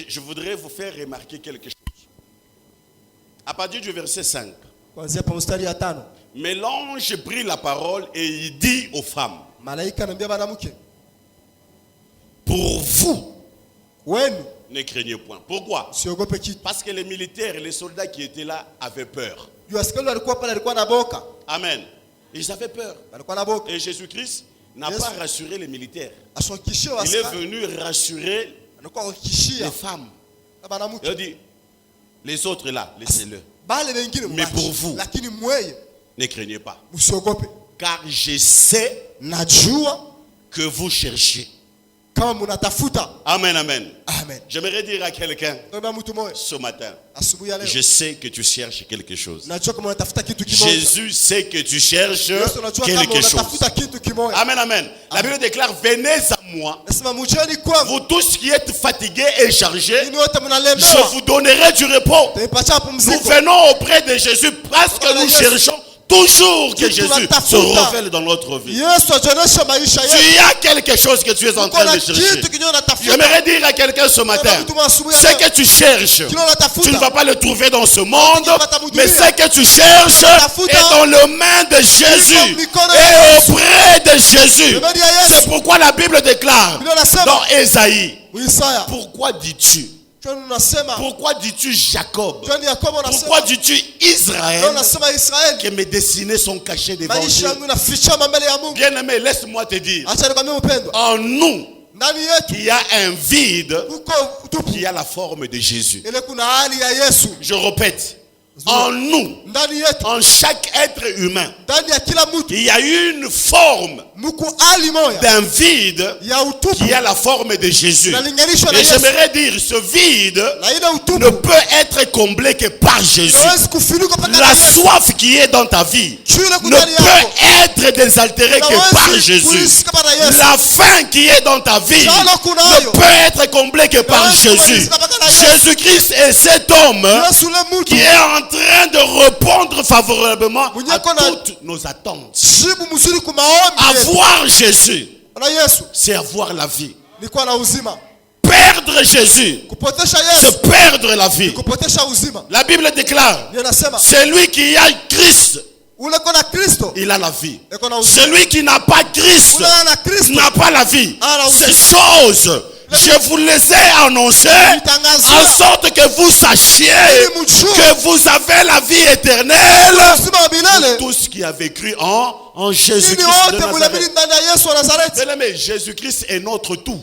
je voudrais vous faire remarquer quelque chose. À partir du verset 5. Mais l'ange prit la parole et il dit aux femmes, pour vous, ne craignez point. Pourquoi? Parce que les militaires et les soldats qui étaient là avaient peur. Amen. Ils avaient peur. Et Jésus-Christ n'a pas rassuré les militaires. Il est venu rassurer les femmes. Il a dit, les autres là, laissez-le. Mais pour vous, ne craignez pas. Car je sais que vous cherchez. Amen, amen. J'aimerais dire à quelqu'un ce matin, je sais que tu cherches quelque chose. Jésus sait que tu cherches quelque chose. Amen, amen. La Bible déclare, venez à moi, vous tous qui êtes fatigués et chargés, je vous donnerai du repos. Nous venons auprès de Jésus parce que nous cherchons toujours que Jésus se révèle dans notre vie. Tu as quelque chose que tu es en train de chercher. J'aimerais dire à quelqu'un ce matin, ce que tu cherches, tu ne vas pas le trouver dans ce monde, mais ce que tu cherches est dans les mains de Jésus et auprès de Jésus. C'est pourquoi la Bible déclare dans Ésaïe, pourquoi dis-tu? Pourquoi dis-tu Jacob? Pourquoi dis-tu Israël? Que mes destinées sont cachées devant Dieu. Bien-aimé, laisse-moi te dire, en nous, il y a un vide qui a la forme de Jésus. Je répète, en nous, en chaque être humain, il y a une forme d'un vide qui a la forme de Jésus. Et j'aimerais dire, ce vide ne peut être comblé que par Jésus. La soif qui est dans ta vie ne peut être désaltérée que par Jésus. La faim qui est dans ta vie ne peut être comblée que par Jésus. Jésus-Christ est cet homme qui est en train de répondre favorablement à toutes nos attentes. Avoir Jésus, c'est avoir la vie. Perdre Jésus, c'est perdre la vie. La Bible déclare, celui qui a Christ, il a la vie. Celui qui n'a pas Christ n'a pas la vie. Ces choses, je vous les ai annoncées en sorte que vous sachiez que vous avez la vie éternelle pour tous qui avaient cru en Jésus-Christ de Nazareth. Mais Jésus-Christ est notre tout.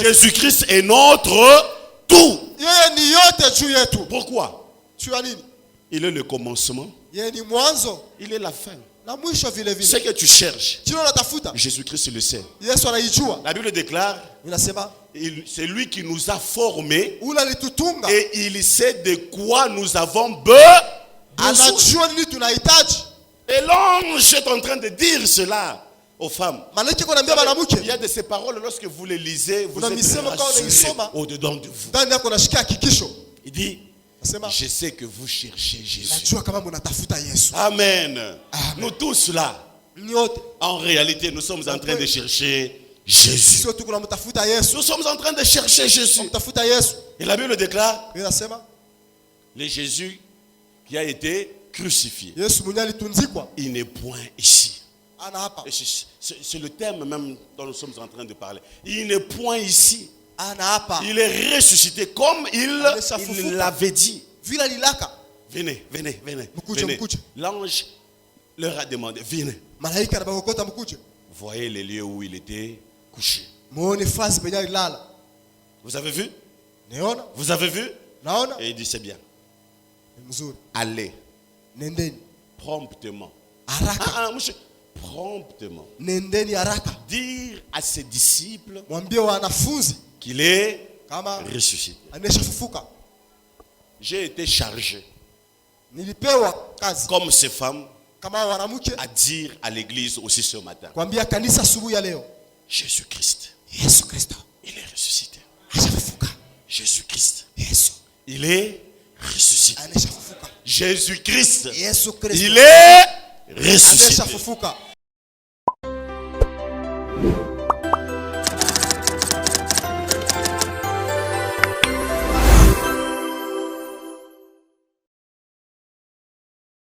Jésus-Christ est notre tout. Pourquoi? Il est le commencement. Il est la fin. Ce que tu cherches, Jésus-Christ le sait. La Bible déclare, c'est lui qui nous a formés et il sait de quoi nous avons besoin. Et l'ange est en train de dire cela aux femmes. Il y a de ces paroles, lorsque vous les lisez, vous êtes rassurés au-dedans de vous. Il dit, je sais que vous cherchez Jésus. Amen. Nous tous là, en réalité, nous sommes en train de chercher Jésus. Nous sommes en train de chercher Jésus. Et la Bible déclare, le Jésus qui a été crucifié, il n'est point ici. C'est le thème même dont nous sommes en train de parler. Il n'est point ici. Il est ressuscité comme il l'avait dit. Venez, venez, venez. L'ange leur a demandé, venez. Voyez les lieux où il était couché. Vous avez vu? Vous avez vu? Et il dit, c'est bien. Allez. Promptement. Promptement. Dire à ses disciples qu'il est ressuscité. J'ai été chargé, comme ces femmes, à dire à l'église aussi ce matin, Jésus-Christ, il est ressuscité. Jésus-Christ, il est ressuscité. Jésus-Christ, il est ressuscité.